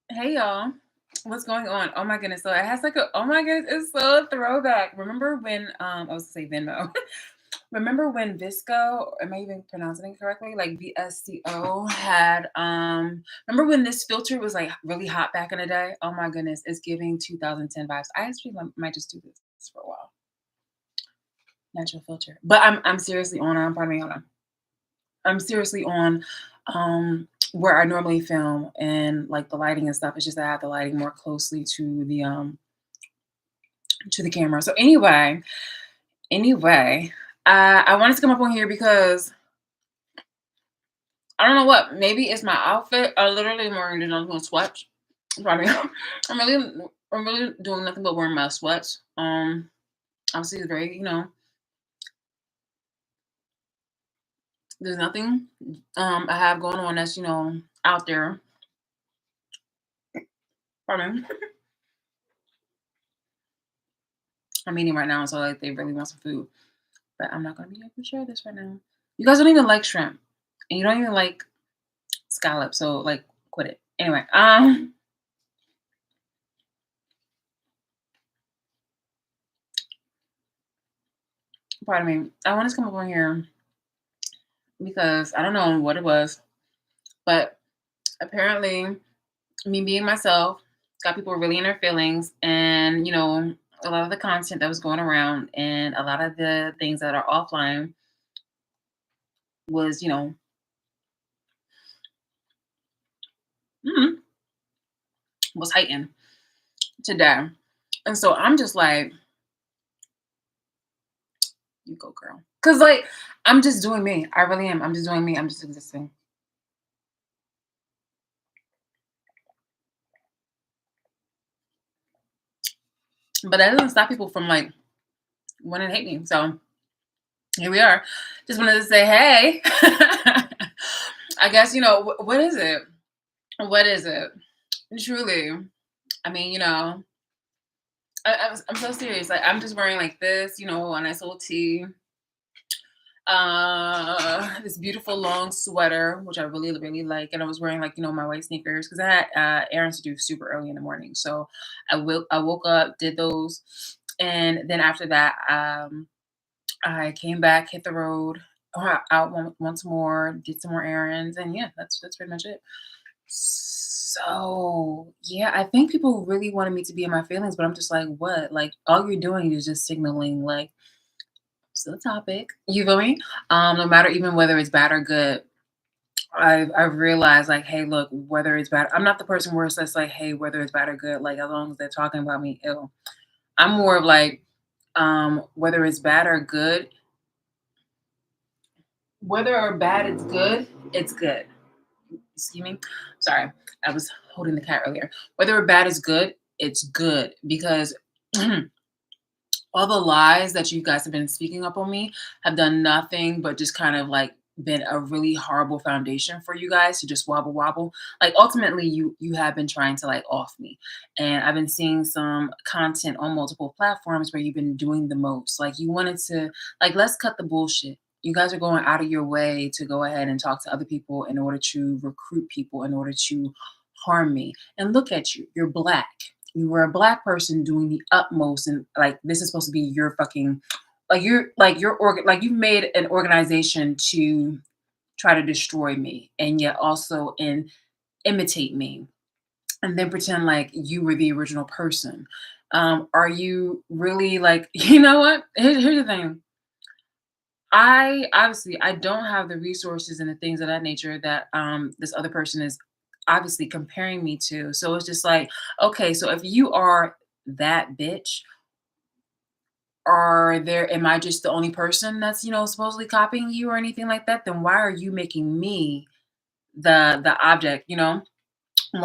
Hey y'all, what's going on? Oh my goodness! So it has like a oh my goodness, it's so a throwback. Remember when I was to say Venmo? Remember when Visco, am I even pronouncing it correctly? Like VSCO had remember when this filter was like really hot back in the day? Oh my goodness, it's giving 2010 vibes. I actually might just do this for a while. Natural filter. But I'm seriously on pardon me, hold on. I'm seriously on where I normally film and like the lighting and stuff. It's just that I have the lighting more closely to the camera. So anyway, I wanted to come up on here because I don't know what. Maybe it's my outfit. I literally am wearing nothing sweats. I mean, I'm really doing nothing but wearing my sweats. Obviously, it's very there's nothing I have going on that's out there. Pardon me. I'm eating right now, so like they really want some food, but I'm not gonna be able to share this right now. You guys don't even like shrimp, and you don't even like scallops, so like quit it. Anyway, pardon me. I wanted to come up on here because I don't know what it was, but apparently me being myself got people really in their feelings, and a lot of the content that was going around and a lot of the things that are offline was mm, was heightened today, and so I'm just like, you go, girl. Cause like I'm just doing me. I really am. I'm just doing me. I'm just existing. But that doesn't stop people from like wanting to hate me. So here we are. Just wanted to say, hey. I guess what is it? What is it? Truly. I mean, I'm so serious. Like I'm just wearing like this, a nice little tee, this beautiful long sweater, which I really really like, and I was wearing like my white sneakers because I had errands to do super early in the morning. So I woke up, did those, and then after that I came back, hit the road, out once more, did some more errands, and yeah, that's pretty much it. So yeah, I think people really wanted me to be in my feelings, but I'm just like, what? Like all you're doing is just signaling like it's the topic. You feel me? No matter even whether it's bad or good, I've realized like, hey, look, whether it's bad, I'm not the person where it's just like, hey, whether it's bad or good, like as long as they're talking about me ill. I'm more of like, whether it's bad or good, whether or bad it's good, it's good. Excuse me. Sorry, I was holding the cat earlier. Whether or bad is good, it's good because all the lies that you guys have been speaking up on me have done nothing but just kind of like been a really horrible foundation for you guys to just wobble wobble. Like ultimately you have been trying to like off me. And I've been seeing some content on multiple platforms where you've been doing the most. Like you wanted to like let's cut the bullshit. You guys are going out of your way to go ahead and talk to other people in order to recruit people in order to harm me. And look at you. You're black. You were a black person doing the utmost, and like this is supposed to be your fucking like your organ like you've made an organization to try to destroy me and yet also imitate me and then pretend like you were the original person. Are you really like you know what? Here's the thing. I obviously I don't have the resources and the things of that nature that this other person is obviously comparing me to. So it's just like, okay, so if you are that bitch, are there am I just the only person that's, supposedly copying you or anything like that? Then why are you making me the object, why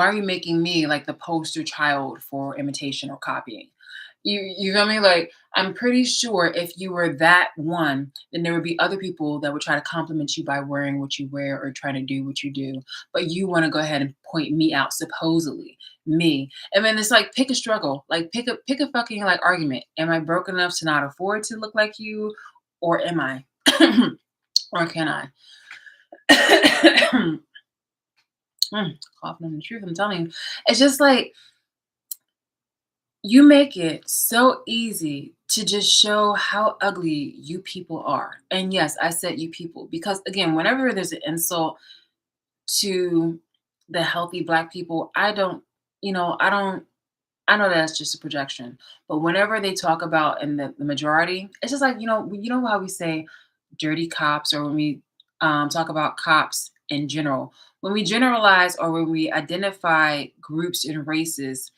are you making me like the poster child for imitation or copying? You feel me? Like I'm pretty sure if you were that one, then there would be other people that would try to compliment you by wearing what you wear or trying to do what you do. But you want to go ahead and point me out, supposedly me. And then it's like pick a struggle, like pick a fucking like argument. Am I broke enough to not afford to look like you, or am I, or can I? Coughing on the truth, I'm telling you. It's just like you make it so easy to just show how ugly you people are. And yes, I said you people because again, whenever there's an insult to the healthy black people, I don't I know that's just a projection. But whenever they talk about in the majority, it's just like, you know how we say dirty cops or when we talk about cops in general. When we generalize or when we identify groups and races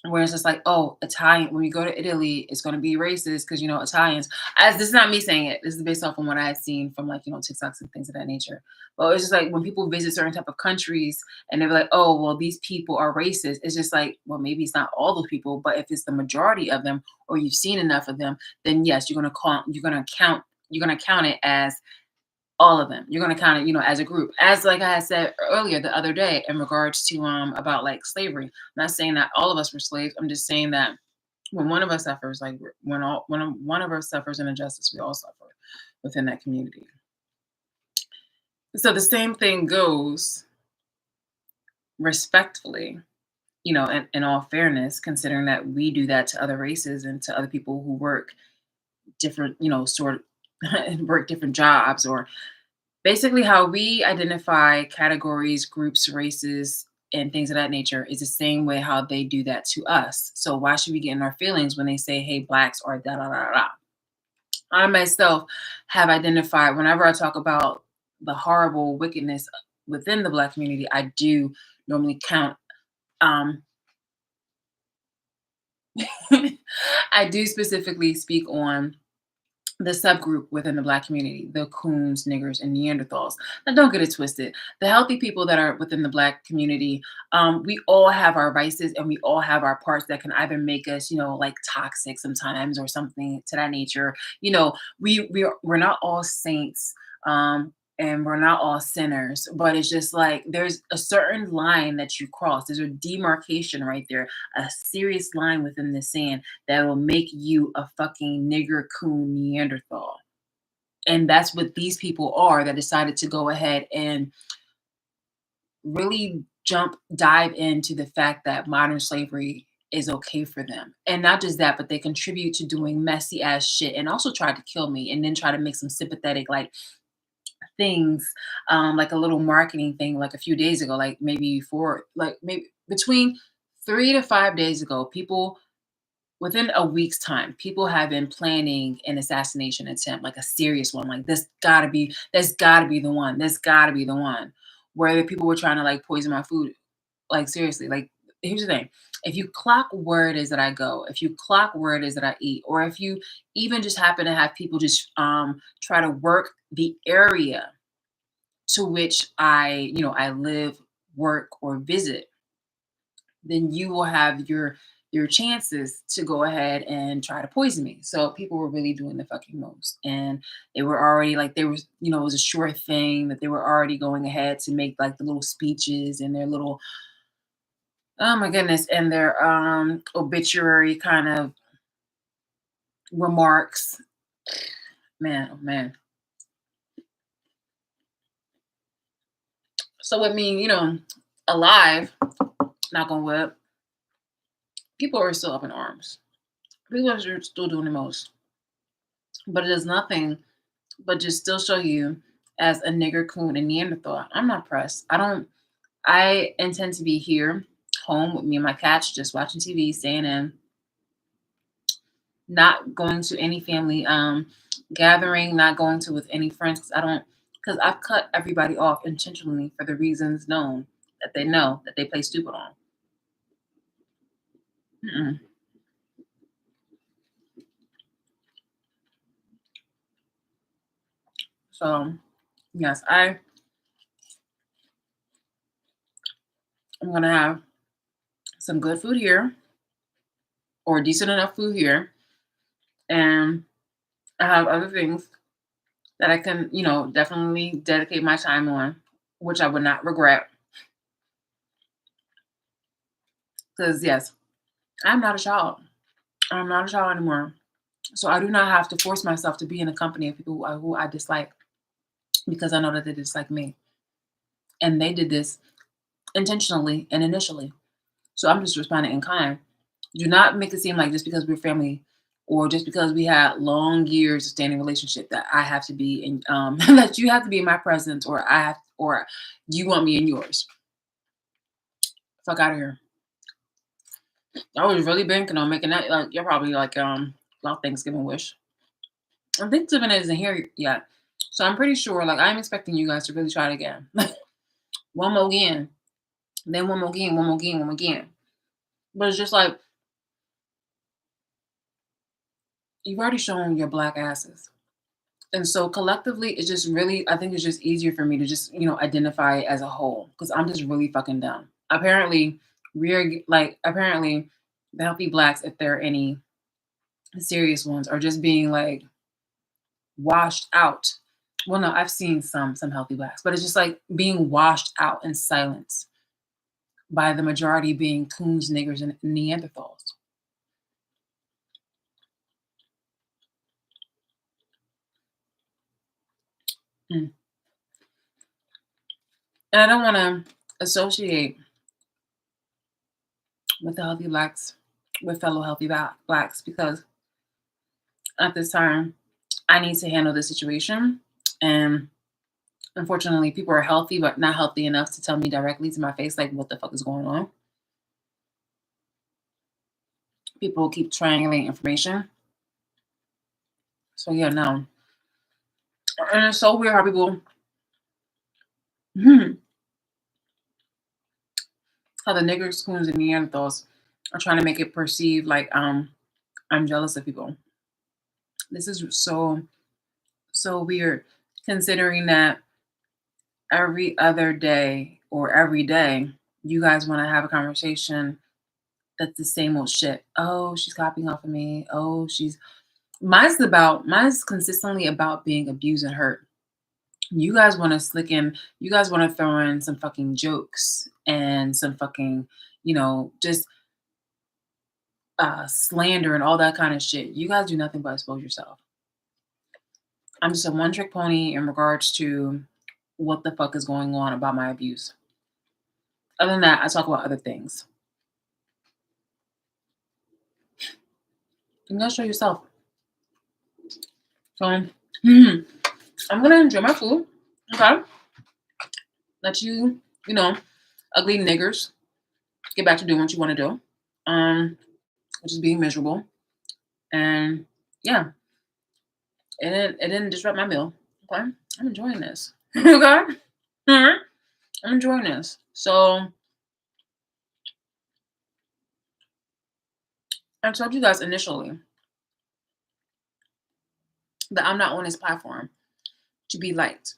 where it's just like, oh, Italian, when we go to Italy, it's going to be racist because, Italians, as this is not me saying it. This is based off of what I had seen from like, TikToks and things of that nature. But it's just like when people visit certain type of countries and they're like, oh, well, these people are racist. It's just like, well, maybe it's not all those people, but if it's the majority of them or you've seen enough of them, then yes, you're going to count it as all of them. You're gonna count it, as a group. As like I had said earlier the other day in regards to about like slavery. I'm not saying that all of us were slaves. I'm just saying that when one of us suffers, like when one of us suffers an injustice, we all suffer within that community. So the same thing goes respectfully, in all fairness, considering that we do that to other races and to other people who work different, sort of work different jobs or basically, how we identify categories, groups, races, and things of that nature is the same way how they do that to us. So why should we get in our feelings when they say, "Hey, blacks are da da da da"? I myself have identified whenever I talk about the horrible wickedness within the black community. I do normally count. Um, I do specifically speak on the subgroup within the black community, the coons, niggers, and Neanderthals. Now, don't get it twisted. The healthy people that are within the black community, we all have our vices and we all have our parts that can either make us, like toxic sometimes or something to that nature. We're not all saints. And we're not all sinners, but it's just like there's a certain line that you cross. There's a demarcation right there, a serious line within the sand that will make you a fucking nigger coon Neanderthal. And that's what these people are that decided to go ahead and really dive into the fact that modern slavery is okay for them. And not just that, but they contribute to doing messy ass shit and also tried to kill me and then try to make some sympathetic like things, like a little marketing thing like a few days ago, like maybe between 3 to 5 days ago, people within a week's time, people have been planning an assassination attempt, like a serious one. Like that's gotta be the one. That's gotta be the one. Where the people were trying to like poison my food. Like seriously, like here's the thing. If you clock where it is that I go, if you clock where it is that I eat, or if you even just happen to have people just try to work the area to which I live, work, or visit, then you will have your chances to go ahead and try to poison me. So people were really doing the fucking most. And they were already like they were, it was a sure thing that they were already going ahead to make like the little speeches and their little oh my goodness, and their obituary kind of remarks. Man, oh man. So I mean, alive, knock on wood, people are still up in arms. People are still doing the most. But it does nothing but just still show you as a nigger coon and Neanderthal. I'm not pressed. I intend to be here home with me and my cats, just watching TV, staying in, not going to any family gathering, not going to with any friends because I've cut everybody off intentionally for the reasons known that they know that they play stupid on. Mm-mm. So yes, I'm gonna have some good food here or decent enough food here, and I have other things that I can, definitely dedicate my time on, which I would not regret. Because yes, I'm not a child. I'm not a child anymore. So I do not have to force myself to be in the company of people who I dislike because I know that they dislike me. And they did this intentionally and initially. So I'm just responding in kind. Do not make it seem like just because we're family or just because we had long years of standing relationship that I have to be in that you have to be in my presence or I have or you want me in yours. Fuck out of here. I was really banking on making that like you're probably like about Thanksgiving wish. And Thanksgiving isn't here yet. So I'm pretty sure like I'm expecting you guys to really try it again. One more again. Then one more again, one more again, one more again. But it's just like you've already shown your black asses. And so collectively, it's just really, I think it's just easier for me to just, identify it as a whole because I'm just really fucking dumb. Apparently, apparently, the healthy blacks, if there are any serious ones, are just being like washed out. Well, no, I've seen some healthy blacks, but it's just like being washed out in silence by the majority being coons, niggers, and Neanderthals. Mm. And I don't want to associate with the healthy blacks with fellow healthy blacks because at this time I need to handle this situation. And unfortunately, people are healthy but not healthy enough to tell me directly to my face like what the fuck is going on. People keep triangulating information. So yeah, no. And it's so weird how people how the niggers, coons, and Neanderthals are trying to make it perceive like I'm jealous of people. This is so weird considering that every other day or every day you guys want to have a conversation that's the same old shit. Oh, she's copying off of me. Oh, mine's consistently about being abused and hurt. You guys want to throw in some fucking jokes and some fucking, just slander and all that kind of shit. You guys do nothing but expose yourself. I'm just a one trick pony in regards to what the fuck is going on about my abuse. Other than that, I talk about other things. You gotta show yourself. So, I'm gonna enjoy my food. Okay. Let you, ugly niggers get back to doing what you want to do. Which is being miserable. And yeah, it didn't disrupt my meal. Okay. I'm enjoying this. Okay. Mhm. I'm enjoying this. So I told you guys initially that I'm not on this platform to be liked.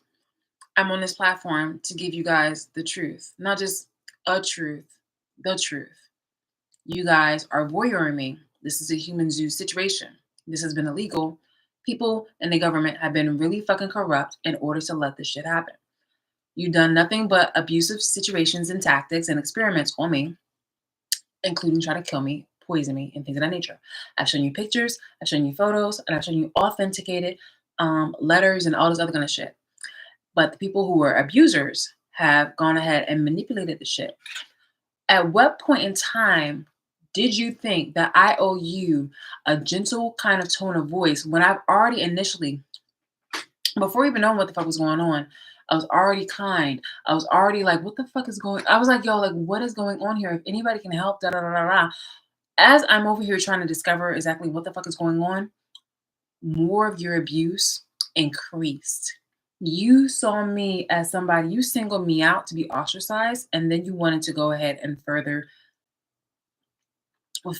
I'm on this platform to give you guys the truth, not just a truth, the truth. You guys are voyeuring me. This is a human zoo situation. This has been illegal. People and the government have been really fucking corrupt in order to let this shit happen. You've done nothing but abusive situations and tactics and experiments on me, including try to kill me, poison me, and things of that nature. I've shown you pictures, I've shown you photos, and I've shown you authenticated letters and all this other kind of shit. But the people who were abusers have gone ahead and manipulated the shit. At what point in time did you think that I owe you a gentle kind of tone of voice when I've already initially, before even knowing what the fuck was going on, I was already kind. I was already like, what the fuck is going I was like, yo, like, what is going on here? If anybody can help, da da da da da. As I'm over here trying to discover exactly what the fuck is going on, more of your abuse increased. You saw me as somebody, you singled me out to be ostracized, and then you wanted to go ahead and further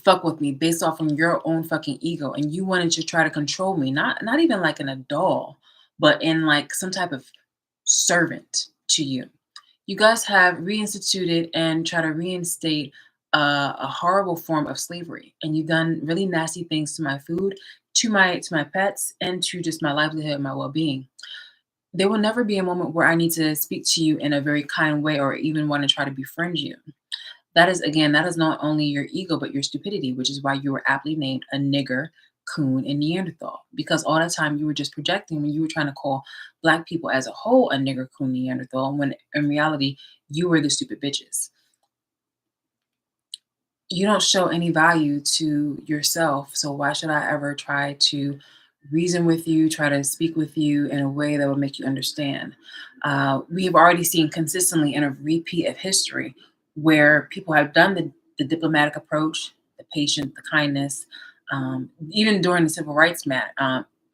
fuck with me based off of your own fucking ego. And you wanted to try to control me, not even like in a doll, but in like some type of servant to you. You guys have reinstituted and try to reinstate a horrible form of slavery, and you've done really nasty things to my food, to my pets, and to just my livelihood and my well-being. There will never be a moment where I need to speak to you in a very kind way or even want to try to befriend you. That is, again, that is not only your ego, but your stupidity, which is why you were aptly named a nigger, coon and Neanderthal, because all the time you were just projecting when you were trying to call black people as a whole a nigger, coon, Neanderthal, when in reality you were the stupid bitches. You don't show any value to yourself. So why should I ever try to reason with you, try to speak with you in a way that will make you understand? We've already seen consistently in a repeat of history where people have done the diplomatic approach, the patience, the kindness, even during the civil rights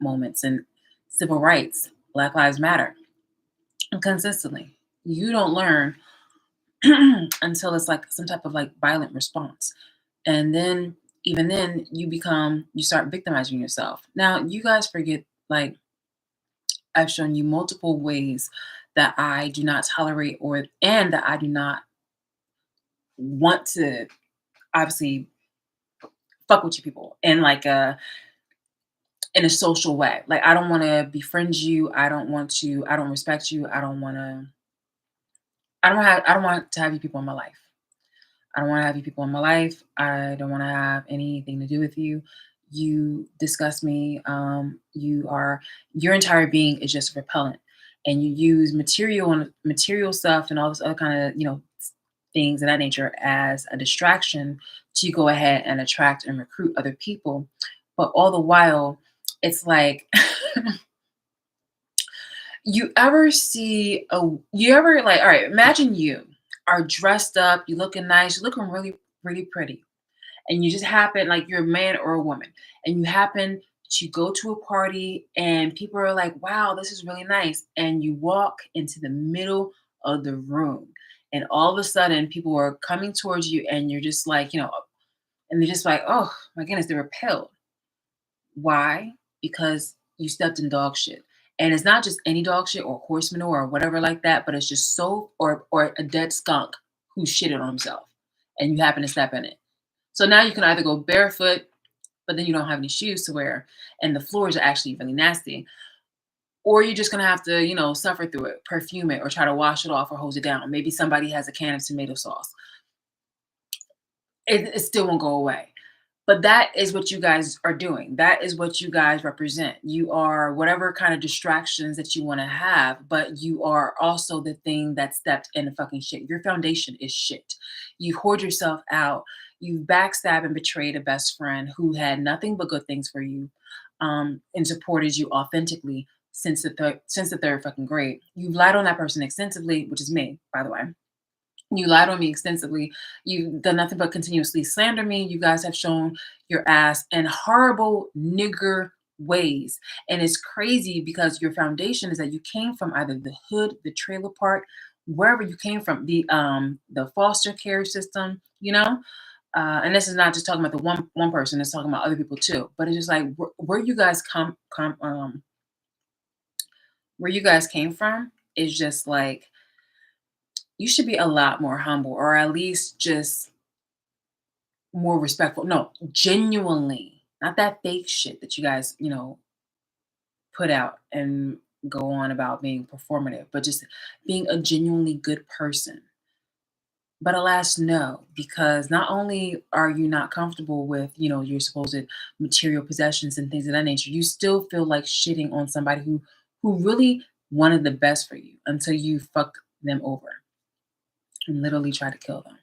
moments and civil rights, Black Lives Matter, consistently. You don't learn until it's like some type of like violent response. And then even then you start victimizing yourself. Now you guys forget, like, I've shown you multiple ways that I do not tolerate or and that I do not want to obviously fuck with you people in a social way. Like I don't want to befriend you. I don't respect you. I don't want to have you people in my life. I don't want to have you people in my life. I don't want to have anything to do with you. You disgust me. Your entire being is just repellent, and you use material stuff and all this other kind of things of that nature as a distraction to go ahead and attract and recruit other people. But all the while, it's like you ever like, all right, imagine you are dressed up, you looking nice, you're looking really, really pretty. And you just happen, like you're a man or a woman, and you happen to go to a party and people are like, wow, this is really nice. And you walk into the middle of the room. And all of a sudden people are coming towards you and you're just like, and they're just like, oh my goodness, they're repelled. Why? Because you stepped in dog shit. And it's not just any dog shit or horse manure or whatever like that, but it's just or a dead skunk who shitted on himself and you happen to step in it. So now you can either go barefoot, but then you don't have any shoes to wear, and the floors are actually really nasty, or you're just gonna have to, suffer through it, perfume it, or try to wash it off or hose it down. Maybe somebody has a can of tomato sauce. It still won't go away. But that is what you guys are doing. That is what you guys represent. You are whatever kind of distractions that you want to have, but you are also the thing that stepped in the fucking shit. Your foundation is shit. You hoard yourself out. You've backstabbed and betrayed a best friend who had nothing but good things for you, and supported you authentically since the third fucking grade. You've lied on that person extensively, which is me, by the way. You lied on me extensively. You've done nothing but continuously slander me. You guys have shown your ass in horrible nigger ways. And it's crazy because your foundation is that you came from either the hood, the trailer park, wherever you came from, the foster care system, and this is not just talking about the one person, it's talking about other people too. But it's just like where you guys where you guys came from is just like you should be a lot more humble or at least just more respectful. No, genuinely, not that fake shit that you guys, put out and go on about being performative, but just being a genuinely good person. But alas, no, because not only are you not comfortable with, your supposed material possessions and things of that nature, you still feel like shitting on somebody who really wanted the best for you until you fuck them over and literally try to kill them.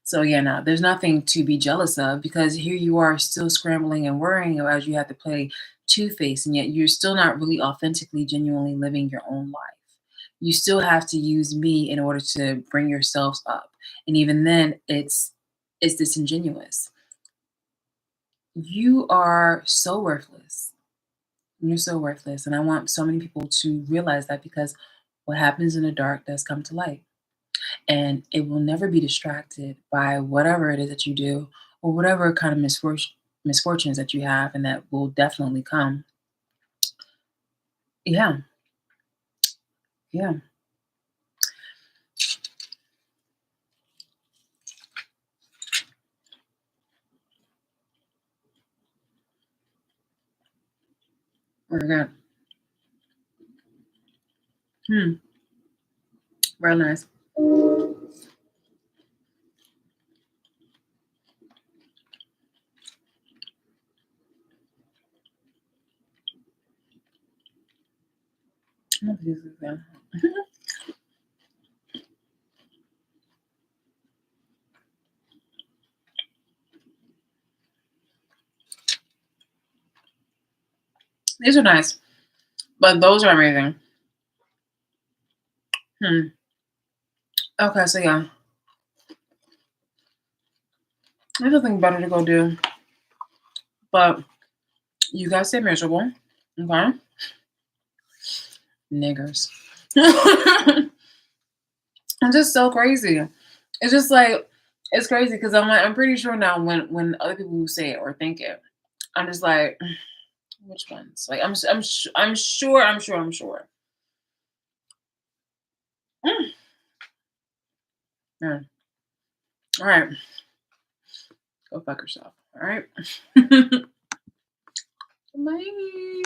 So yeah, no, there's nothing to be jealous of because here you are still scrambling and worrying as you have to play two-face, and yet you're still not really authentically, genuinely living your own life. You still have to use me in order to bring yourselves up. And even then it's disingenuous. You are so worthless. You're so worthless. And I want so many people to realize that because what happens in the dark does come to light. And it will never be distracted by whatever it is that you do or whatever kind of misfortunes that you have and that will definitely come. Yeah, yeah. We're good. Hmm. Very nice. These are nice, but those are amazing. Hmm. Okay, so yeah, there's nothing better to go do, but you guys stay miserable, okay? Niggers. I'm just so crazy. It's just like it's crazy because I'm like I'm pretty sure now when other people who say it or think it, I'm just like which ones? Like I'm sure I'm sure. Mm, yeah. All right, go fuck yourself. All right. Bye.